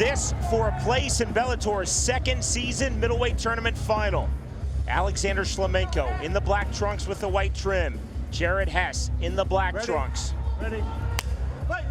this for a place in Bellator's second season middleweight tournament final. Alexander Shlemenko in the black trunks with the white trim. Jared Hess in the black trunks. Ready. Fight.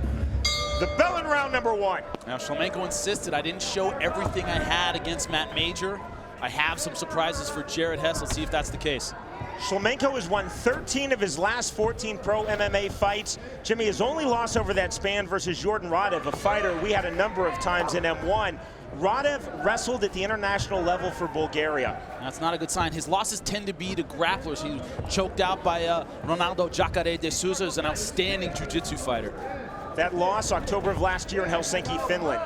The bell in round number one. Now Shlemenko insisted I didn't show everything I had against Matt Major. I have some surprises for Jared Hess. Let's see if that's the case. Shlemenko has won 13 of his last 14 pro MMA fights. Jimmy, his only loss over that span versus Jordan Radev, a fighter we had a number of times in M1. Radev wrestled at the international level for Bulgaria. That's not a good sign. His losses tend to be to grapplers. He was choked out by Ronaldo Jacare de Souza, who's an outstanding jiu-jitsu fighter. That loss, October of last year in Helsinki, Finland.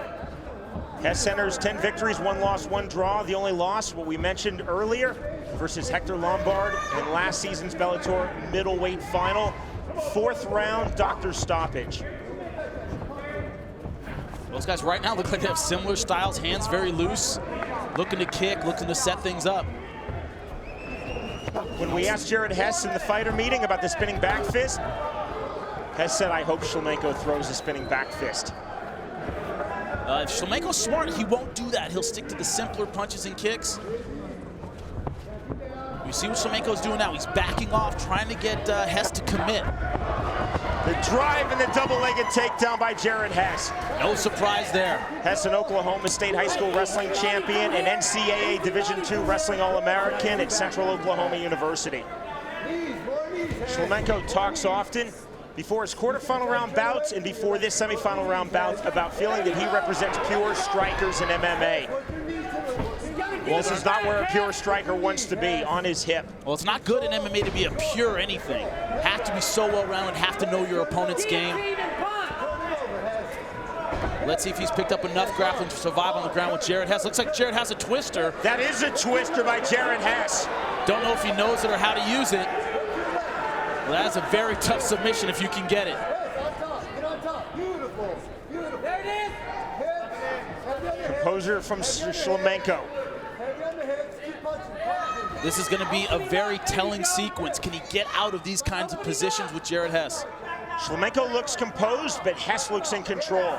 Hess enters 10 victories, 1 loss, 1 draw. The only loss, what we mentioned earlier, versus Hector Lombard in last season's Bellator middleweight final. 4th round doctor stoppage. Those guys right now look like they have similar styles, hands very loose, looking to kick, looking to set things up. When we asked Jared Hess in the fighter meeting about the spinning back fist, Hess said, I hope Shlemenko throws a spinning back fist. If Shlemenko's smart, he won't do that. He'll stick to the simpler punches and kicks. You see what Shlemenko's doing now. He's backing off, trying to get Hess to commit. The drive and the double-legged takedown by Jared Hess. No surprise there. Hess, an Oklahoma State high school wrestling champion and NCAA Division II Wrestling All-American at Central Oklahoma University. Shlemenko talks often before his quarterfinal round bouts and before this semifinal round bout about feeling that he represents pure strikers in MMA. Well, this is not where a pure striker wants to be, on his hip. Well, it's not good in MMA to be a pure anything. Have to be so well-rounded, have to know your opponent's game. Let's see if he's picked up enough grappling to survive on the ground with Jared Hess. Looks like Jared has a twister. That is a twister by Jared Hess. Don't know if he knows it or how to use it. Well, that's a very tough submission if you can get it. Composure from Shlemenko. This is going to be a very telling sequence. Can he get out of these kinds of positions with Jared Hess? Shlemenko looks composed, but Hess looks in control.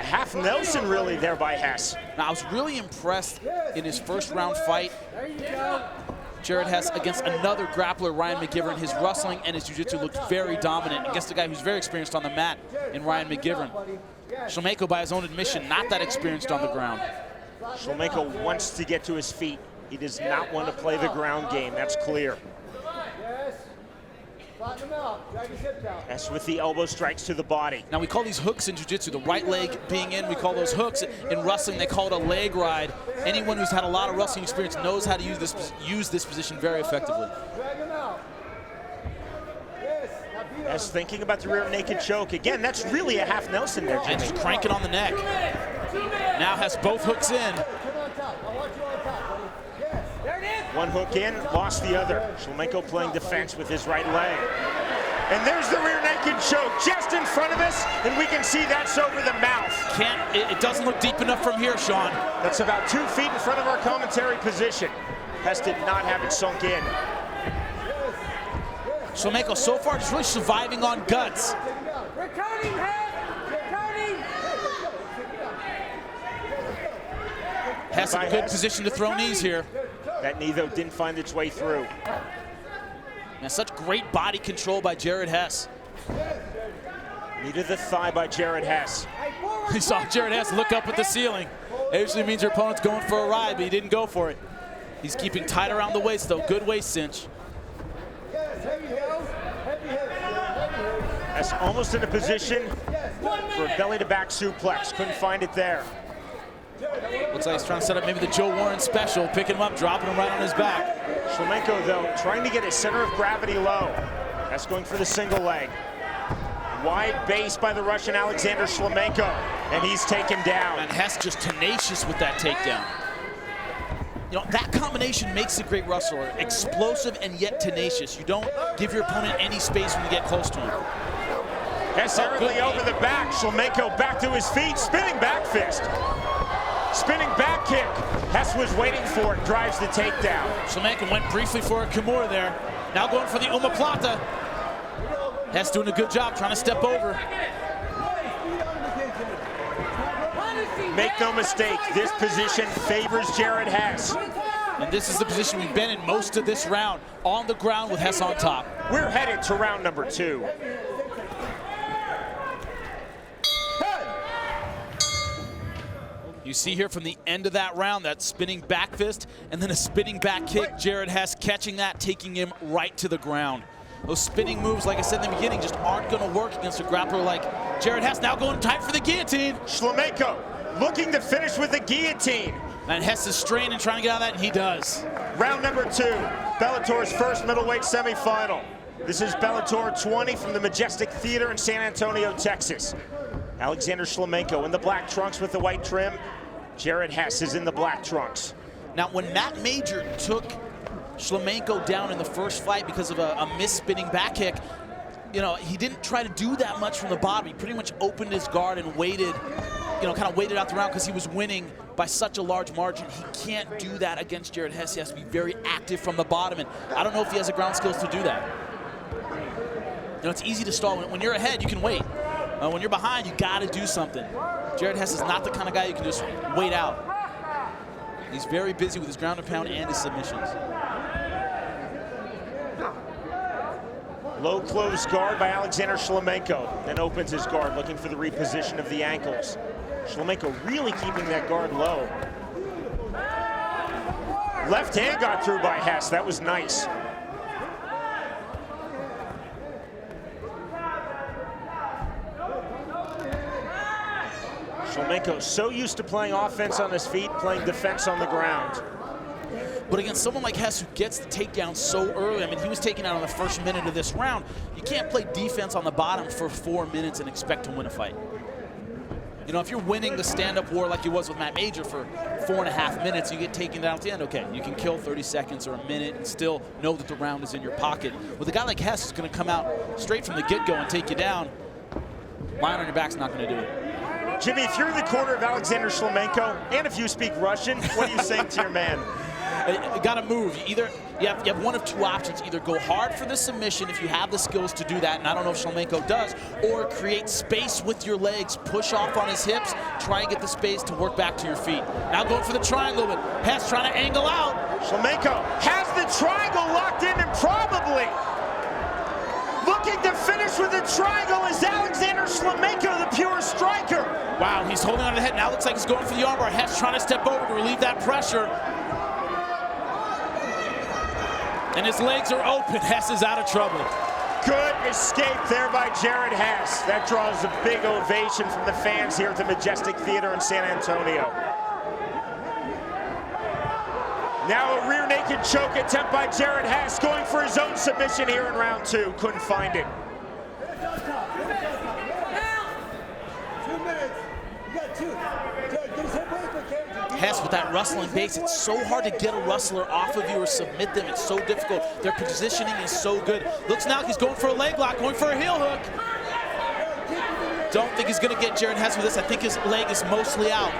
Half Nelson really there by Hess. Now, I was really impressed in his first round fight. Jared Hess against another grappler, Ryan McGivern. His wrestling and his jiu-jitsu looked very dominant against a guy who's very experienced on the mat in Ryan McGivern. Shlemenko, by his own admission, not that experienced on the ground. Shlemenko wants to get to his feet. He does not want to play the ground game, that's clear. Hess with the elbow strikes to the body. Now we call these hooks in jiu-jitsu, the right leg being in, we call those hooks. In wrestling, they call it a leg ride. Anyone who's had a lot of wrestling experience knows how to use this position very effectively. Hess thinking about the rear naked choke. Again, that's really a half Nelson there, Jimmy. And just cranking on the neck. Now has both hooks in. One hook in, lost the other. Shlemenko playing defense with his right leg. And there's the rear naked choke just in front of us, and we can see that's over the mouth. It doesn't look deep enough from here, Sean. That's about 2 feet in front of our commentary position. Hess did not have it sunk in. Shlemenko so far just really surviving on guts. Hess in a good position to throw knees here. That knee, though, didn't find its way through. And such great body control by Jared Hess. Knee to the thigh by Jared Hess. You saw Jared Hess look up at the ceiling. It usually means your opponent's going for a ride, but he didn't go for it. He's keeping tight around the waist, though. Good waist cinch. Hess almost in a position for a belly-to-back suplex. Couldn't find it there. Looks like he's trying to set up maybe the Joe Warren special, picking him up, dropping him right on his back. Shlemenko, though, trying to get his center of gravity low. That's going for the single leg. Wide base by the Russian Alexander Shlemenko, and he's taken down. And Hess just tenacious with that takedown. You know, that combination makes a great wrestler. Explosive and yet tenacious. You don't give your opponent any space when you get close to him. Hess early over the back. Shlemenko back to his feet, spinning back fist. Spinning back kick. Hess was waiting for it, drives the takedown. Shlemenko went briefly for a Kimura there. Now going for the omoplata. Hess doing a good job trying to step over. make no mistake, this position favors Jared Hess. And this is the position we've been in most of this round, on the ground with Hess on top. We're headed to round number 2. You see here from the end of that round, that spinning back fist and then a spinning back kick. Jared Hess catching that, taking him right to the ground. Those spinning moves, like I said in the beginning, just aren't going to work against a grappler like Jared Hess. Now going tight for the guillotine. Shlemenko looking to finish with the guillotine. And Hess is straining, trying to get out of that, and he does. Round number 2, Bellator's first middleweight semifinal. This is Bellator 20 from the Majestic Theater in San Antonio, Texas. Alexander Shlemenko in the black trunks with the white trim. Jared Hess is in the black trunks. Now, when Matt Major took Shlemenko down in the first fight because of a missed spinning back kick, you know, he didn't try to do that much from the bottom. He pretty much opened his guard and waited, you know, kind of waited out the round because he was winning by such a large margin. He can't do that against Jared Hess. He has to be very active from the bottom, and I don't know if he has the ground skills to do that. You know, it's easy to stall. When you're ahead, you can wait. When you're behind, you got to do something. Jared Hess is not the kind of guy you can just wait out. He's very busy with his ground and pound and his submissions. Low close guard by Alexander Shlemenko. Then opens his guard, looking for the reposition of the ankles. Shlemenko really keeping that guard low. Left hand got through by Hess. That was nice. Shlemenko so used to playing offense on his feet, playing defense on the ground. But against someone like Hess who gets the takedown so early, I mean, he was taken out on the first minute of this round. You can't play defense on the bottom for 4 minutes and expect to win a fight. You know, if you're winning the stand-up war like you was with Matt Major for 4.5 minutes, you get taken down at the end, okay, you can kill 30 seconds or a minute and still know that the round is in your pocket. With a guy like Hess who's going to come out straight from the get-go and take you down, lying on your back's not going to do it. Jimmy, if you're in the corner of Alexander Shlemenko, and if you speak Russian, what are you saying to your man? You got to move. You have one of two options. Either go hard for the submission if you have the skills to do that, and I don't know if Shlemenko does, or create space with your legs, push off on his hips, try and get the space to work back to your feet. Now going for the triangle, but Hess trying to angle out. Shlemenko has the triangle locked in, and probably looking to finish with a triangle is Alexander Shlemenko, the pure striker. Wow, he's holding on to the head. Now looks like he's going for the armbar. Hess trying to step over to relieve that pressure. And his legs are open. Hess is out of trouble. Good escape there by Jared Hess. That draws a big ovation from the fans here at the Majestic Theater in San Antonio. Now a rear naked choke attempt by Jared Hess, going for his own submission here in round 2. Couldn't find it. 2 minutes. You got 2. Get his head away from the cage. Hess with that rustling base, it's so hard to get a rustler off of you or submit them. It's so difficult. Their positioning is so good. Looks now like he's going for a leg lock, going for a heel hook. Don't think he's going to get Jared Hess with this. I think his leg is mostly out.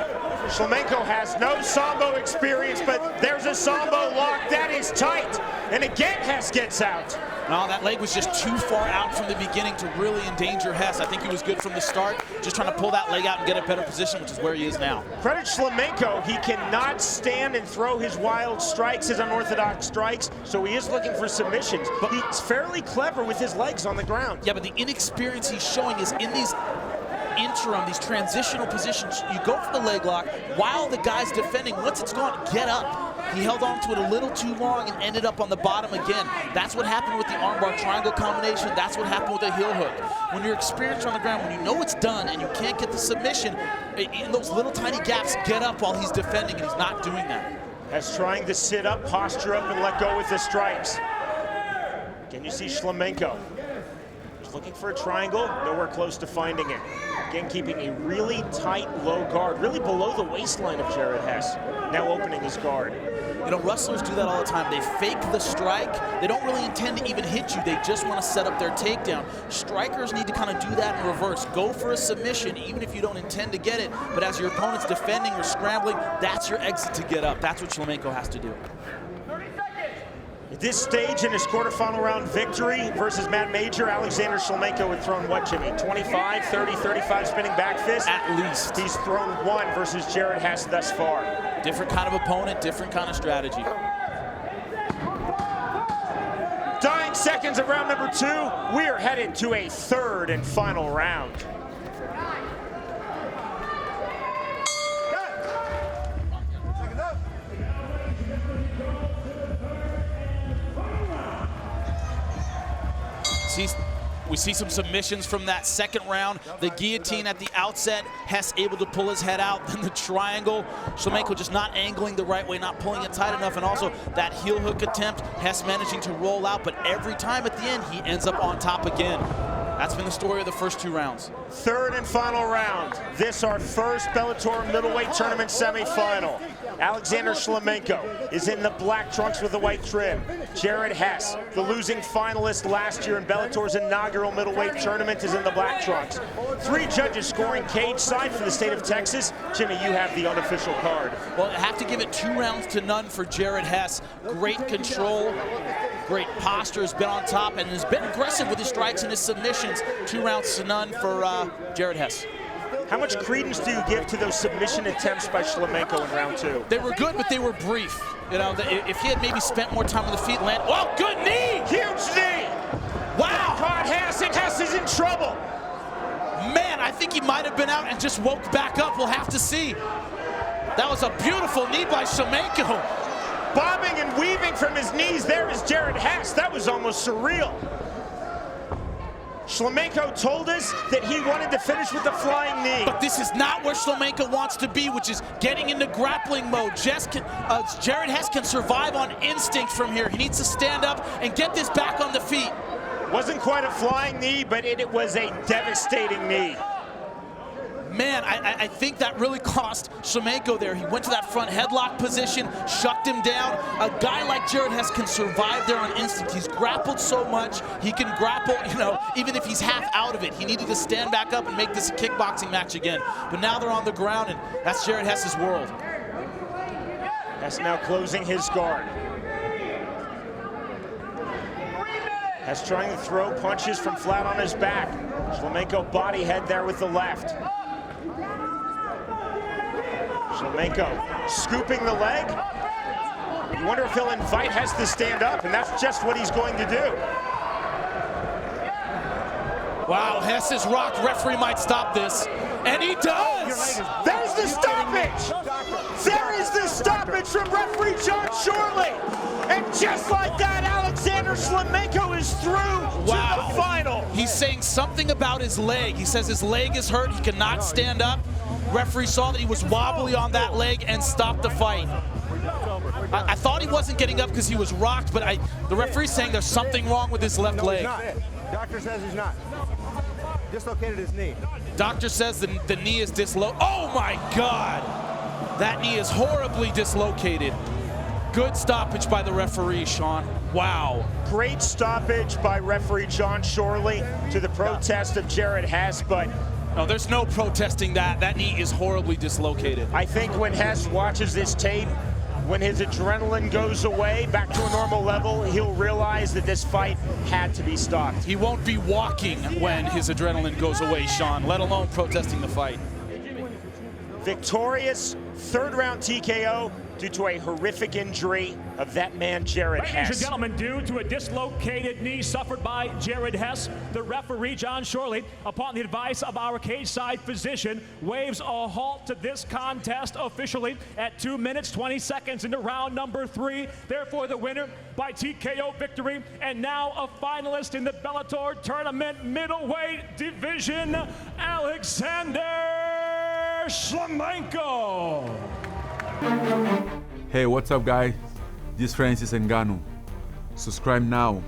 Shlemenko has no sambo experience, but there's a sambo lock. That is tight. And again, Hess gets out. No, that leg was just too far out from the beginning to really endanger Hess. I think he was good from the start, just trying to pull that leg out and get a better position, which is where he is now. Credit Shlemenko, he cannot stand and throw his wild strikes, his unorthodox strikes, so he is looking for submissions. But he's fairly clever with his legs on the ground. Yeah, but the inexperience he's showing is in these interim, these transitional positions. You go for the leg lock while the guy's defending. Once it's gone, get up. He held on to it a little too long and ended up on the bottom again. That's what happened with the armbar triangle combination. That's what happened with the heel hook. When you're experienced on the ground, when you know it's done and you can't get the submission, in those little tiny gaps, get up while he's defending, and he's not doing that. As trying to sit up, posture up, and let go with the strikes. Again, you see Shlemenko. He's looking for a triangle, nowhere close to finding it. Again, keeping a really tight, low guard, really below the waistline of Jared Hess. Now opening his guard. You know, wrestlers do that all the time. They fake the strike. They don't really intend to even hit you. They just want to set up their takedown. Strikers need to kind of do that in reverse. Go for a submission, even if you don't intend to get it. But as your opponent's defending or scrambling, that's your exit to get up. That's what Shlemenko has to do. At this stage in his quarterfinal round victory versus Matt Major, Alexander Shlemenko had thrown what, Jimmy? 25, 30, 35 spinning back fists? At least. He's thrown one versus Jared Hess thus far. Different kind of opponent, different kind of strategy. Dying seconds of round number 2. We are headed to a third and final round. We see some submissions from that second round. The guillotine at the outset, Hess able to pull his head out. Then the triangle, Shlemenko just not angling the right way, not pulling it tight enough. And also that heel hook attempt, Hess managing to roll out. But every time at the end, he ends up on top again. That's been the story of the first 2 rounds. Third and final round. This our first Bellator middleweight tournament semifinal. Alexander Shlemenko is in the black trunks with the white trim. Jared Hess, the losing finalist last year in Bellator's inaugural middleweight tournament, is in the black trunks. 3 judges scoring cage side for the state of Texas. Jimmy, you have the unofficial card. Well, I have to give it 2 rounds to none for Jared Hess. Great control, great posture, has been on top, and has been aggressive with his strikes and his submissions. 2 rounds to none for Jared Hess. How much credence do you give to those submission attempts by Shlemenko in round 2? They were good, but they were brief. You know, if he had maybe spent more time on the feet, land. Oh, good knee! Huge knee! Wow! Caught Hess, and Hess is in trouble. Man, I think he might have been out and just woke back up. We'll have to see. That was a beautiful knee by Shlemenko. Bobbing and weaving from his knees, there is Jared Hess. That was almost surreal. Shlemenko told us that he wanted to finish with a flying knee. But this is not where Shlemenko wants to be, which is getting into grappling mode. Jared Hess can survive on instinct from here. He needs to stand up and get this back on the feet. Wasn't quite a flying knee, but it was a devastating knee. Man, I think that really cost Shlemenko there. He went to that front headlock position, shut him down. A guy like Jared Hess can survive there on instinct. He's grappled so much. He can grapple, you know, even if he's half out of it. He needed to stand back up and make this a kickboxing match again. But now they're on the ground, and that's Jared Hess's world. Hess now closing his guard. Hess trying to throw punches from flat on his back. Shlemenko body head there with the left. Shlemenko scooping the leg. You wonder if he'll invite Hess to stand up, and that's just what he's going to do. Wow, Hess is rocked. Referee might stop this. And he does! There's the stoppage! There is the stoppage from referee John Shorley! And just like that, Alexander Shlemenko is through to the final. He's saying something about his leg. He says his leg is hurt. He cannot stand up. Referee saw that he was wobbly on that leg and stopped the fight. I thought he wasn't getting up because he was rocked, but the referee's saying there's something wrong with his left leg. Doctor says he's not. Dislocated his knee. Doctor says the knee is dislocated. Oh my God! That knee is horribly dislocated. Good stoppage by the referee, Sean. Wow. Great stoppage by referee John Shorley to the protest of Jared Hess, but no, there's no protesting that. That knee is horribly dislocated. I think when Hess watches this tape, when his adrenaline goes away back to a normal level, he'll realize that this fight had to be stopped. He won't be walking when his adrenaline goes away, Sean, let alone protesting the fight. Victorious, 3rd round TKO due to a horrific injury of that man, Jared Hess. Ladies and gentlemen, due to a dislocated knee suffered by Jared Hess, the referee, John Shorley, upon the advice of our cage-side physician, waves a halt to this contest officially at 2 minutes, 20 seconds into round number 3. Therefore, the winner by TKO victory, and now a finalist in the Bellator tournament middleweight division, Alexander Shlemenko. Hey, what's up guys? This is Francis Ngannou. Subscribe now.